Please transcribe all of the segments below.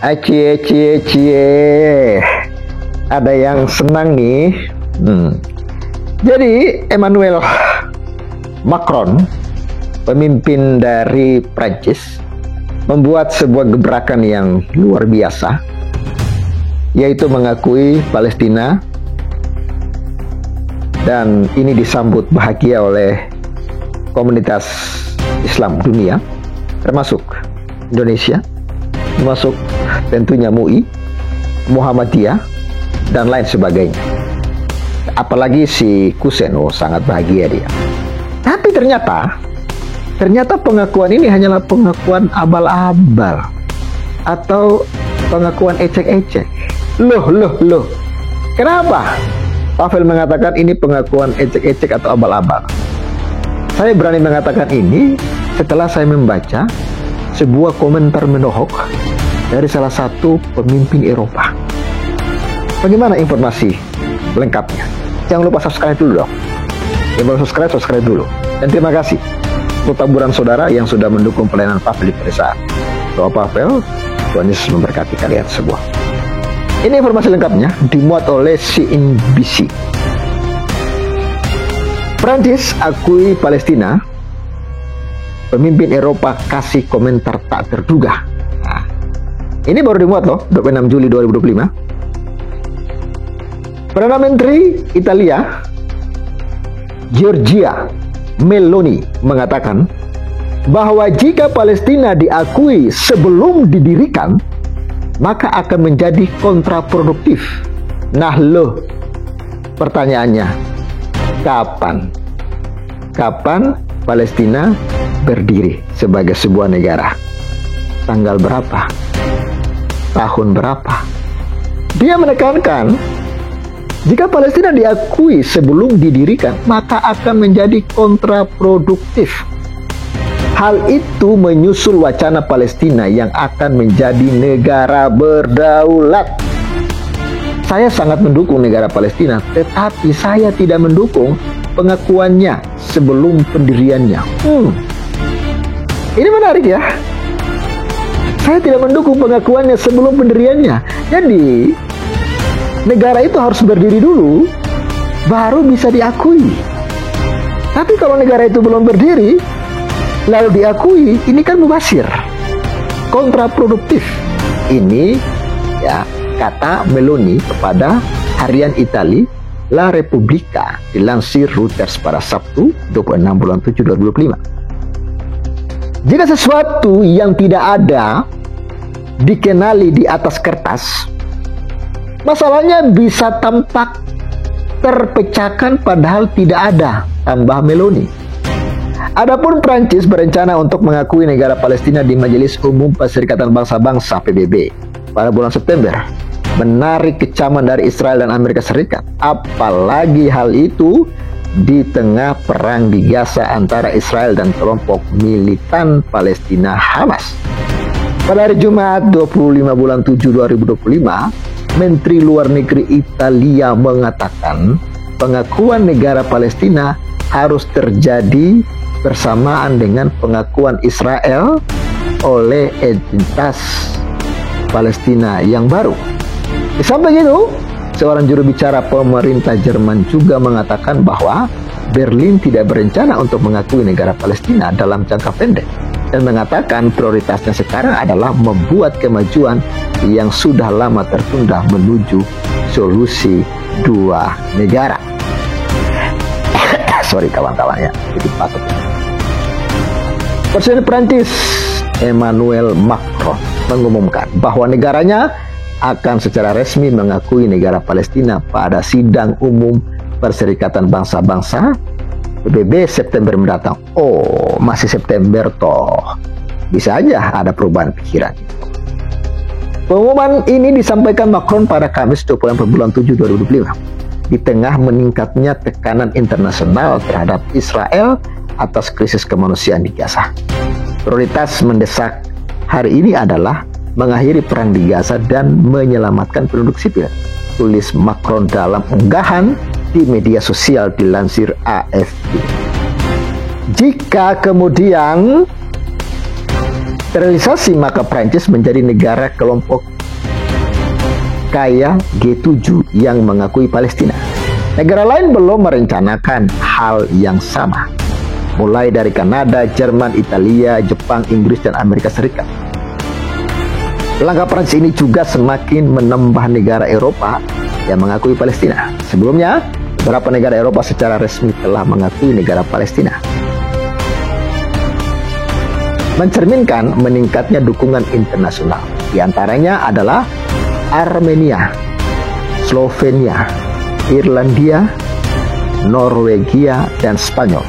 Cie cie cie. Ada yang senang nih. Jadi Emmanuel Macron, pemimpin dari Prancis, membuat sebuah gebrakan yang luar biasa, yaitu mengakui Palestina, dan ini disambut bahagia oleh komunitas Islam dunia, termasuk Indonesia, termasuk tentunya MUI, Muhammadiyah, dan lain sebagainya. Apalagi si Kusen, sangat bahagia dia. Tapi ternyata pengakuan ini hanyalah pengakuan abal-abal atau pengakuan ecek-ecek. Loh. Kenapa Pavel mengatakan ini pengakuan ecek-ecek atau abal-abal? Saya berani mengatakan ini setelah saya membaca sebuah komentar menohok dari salah satu pemimpin Eropa. Bagaimana informasi lengkapnya? Jangan lupa subscribe dulu dong. Yang belum subscribe dulu. Dan terima kasih untuk taburan saudara yang sudah mendukung pelayanan Pavel di pedesaan. Doa Pavel, Tuhan Yesus memberkati kalian semua. Ini informasi lengkapnya dimuat oleh CNBC. Prancis akui Palestina, pemimpin Eropa kasih komentar tak terduga. Nah, ini baru dimuat loh, 26 Juli 2025. Perdana Menteri Italia Giorgia Meloni mengatakan bahwa jika Palestina diakui sebelum didirikan, maka akan menjadi kontraproduktif. Nah loh, pertanyaannya, kapan Palestina berdiri sebagai sebuah negara? Tanggal berapa? Tahun berapa? Dia menekankan jika Palestina diakui sebelum didirikan, maka akan menjadi kontraproduktif. Hal itu menyusul wacana Palestina yang akan menjadi negara berdaulat. Saya sangat mendukung negara Palestina, tetapi saya tidak mendukung pengakuannya sebelum pendiriannya. Ini menarik ya. Saya tidak mendukung pengakuannya sebelum pendiriannya. Jadi negara itu harus berdiri dulu, baru bisa diakui. Tapi kalau negara itu belum berdiri, lalu diakui, ini kan mubazir, kontraproduktif. Ini ya kata Meloni kepada harian Itali La Repubblica, dilansir Reuters pada Sabtu 26 bulan 7 2025. Jika sesuatu yang tidak ada dikenali di atas kertas, masalahnya bisa tampak terpecahkan padahal tidak ada, tambah Meloni. Adapun Prancis berencana untuk mengakui negara Palestina di Majelis Umum Perserikatan Bangsa-Bangsa PBB pada bulan September, menarik kecaman dari Israel dan Amerika Serikat. Apalagi hal itu di tengah perang di Gaza antara Israel dan kelompok militan Palestina Hamas. Pada hari Jumat 25 bulan 7 2025, Menteri Luar Negeri Italia mengatakan pengakuan negara Palestina harus terjadi bersamaan dengan pengakuan Israel oleh entitas Palestina yang baru. Di samping itu, seorang juru bicara pemerintah Jerman juga mengatakan bahwa Berlin tidak berencana untuk mengakui negara Palestina dalam jangka pendek, dan mengatakan prioritasnya sekarang adalah membuat kemajuan yang sudah lama tertunda menuju solusi dua negara. Sorry kawan-kawannya, sedikit batuk. Presiden Prancis Emmanuel Macron mengumumkan bahwa negaranya akan secara resmi mengakui negara Palestina pada sidang umum Perserikatan Bangsa-Bangsa PBB September mendatang. Oh, masih September toh. Bisa aja ada perubahan pikiran. Pengumuman ini disampaikan Macron pada Kamis 24 bulan 7 2025 di tengah meningkatnya tekanan internasional terhadap Israel atas krisis kemanusiaan di Gaza. Prioritas mendesak hari ini adalah mengakhiri perang di Gaza dan menyelamatkan penduduk sipil, tulis Macron dalam unggahan di media sosial dilansir AFP. Jika kemudian terrealisasi, maka Prancis menjadi negara kelompok kaya G7 yang mengakui Palestina. Negara lain belum merencanakan hal yang sama, mulai dari Kanada, Jerman, Italia, Jepang, Inggris, dan Amerika Serikat. Langkah Prancis ini juga semakin menambah negara Eropa yang mengakui Palestina. Sebelumnya, beberapa negara Eropa secara resmi telah mengakui negara Palestina, mencerminkan meningkatnya dukungan internasional. Di antaranya adalah Armenia, Slovenia, Irlandia, Norwegia, dan Spanyol.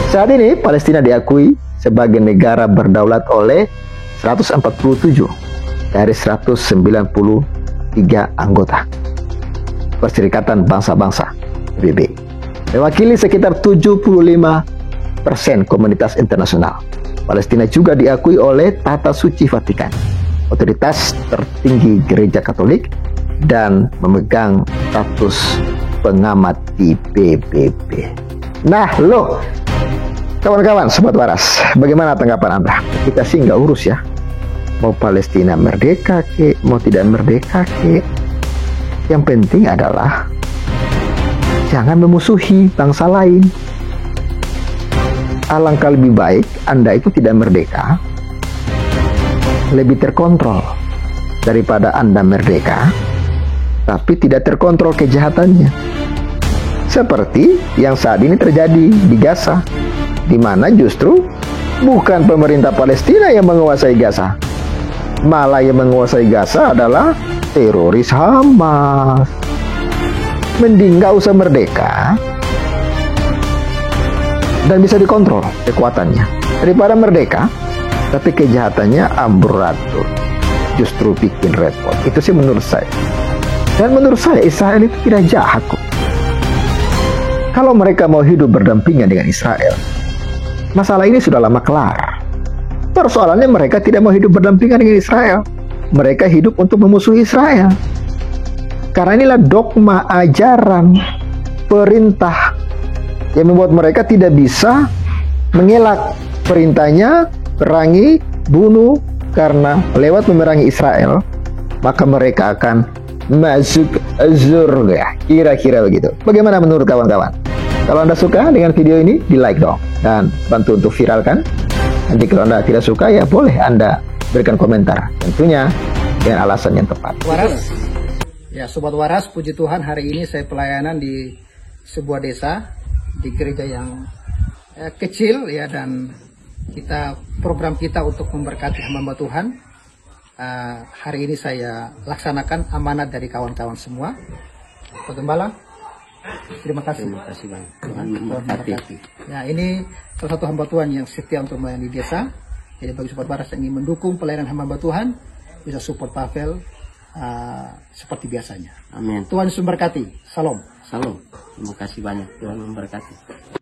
Saat ini Palestina diakui sebagai negara berdaulat oleh 147 dari 193 anggota Perserikatan Bangsa-Bangsa PBB, mewakili sekitar 75% komunitas internasional. Palestina juga diakui oleh Tata Suci Vatikan, otoritas tertinggi Gereja Katolik, dan memegang status pengamat di PBB. Nah, lo kawan-kawan, Sobat Waras, bagaimana tanggapan Anda? Kita sih nggak urus ya, mau Palestina merdeka ke, mau tidak merdeka ke. Yang penting adalah jangan memusuhi bangsa lain. Alangkah lebih baik Anda itu tidak merdeka, lebih terkontrol, daripada Anda merdeka tapi tidak terkontrol kejahatannya. Seperti yang saat ini terjadi di Gaza, di mana justru bukan pemerintah Palestina yang menguasai Gaza, malah yang menguasai Gaza adalah teroris Hamas. Mending nggak usah merdeka dan bisa dikontrol kekuatannya, daripada merdeka tapi kejahatannya amburadul, justru bikin repot. Itu sih menurut saya. Dan menurut saya Israel itu tidak jahat kok. Kalau mereka mau hidup berdampingan dengan Israel, masalah ini sudah lama kelar. Persoalannya mereka tidak mau hidup berdampingan dengan Israel. Mereka hidup untuk memusuhi Israel. Karena inilah dogma, ajaran, perintah yang membuat mereka tidak bisa mengelak perintahnya, perangi, bunuh. Karena lewat memerangi Israel, maka mereka akan masuk surga. Kira-kira begitu. Bagaimana menurut kawan-kawan? Kalau Anda suka dengan video ini, di like dong, dan bantu untuk viralkan. Nanti kalau Anda tidak suka, ya boleh Anda berikan komentar, tentunya dengan alasan yang tepat. Waras, ya Sobat Waras, puji Tuhan hari ini saya pelayanan di sebuah desa, di gereja yang kecil ya, dan program kita untuk memberkati hamba Tuhan. Hari ini saya laksanakan amanat dari kawan-kawan semua. Pak Gembala, terima kasih. Terima kasih banyak. Tuhan memberkati. Ya, ini salah satu hamba Tuhan yang setia untuk melayani desa. Jadi bagi Sobat Waras yang ingin mendukung pelayanan hamba Tuhan, bisa support Pavel seperti biasanya. Amin. Tuhan Yesus memberkati. Salam. Salam. Terima kasih banyak. Tuhan memberkati.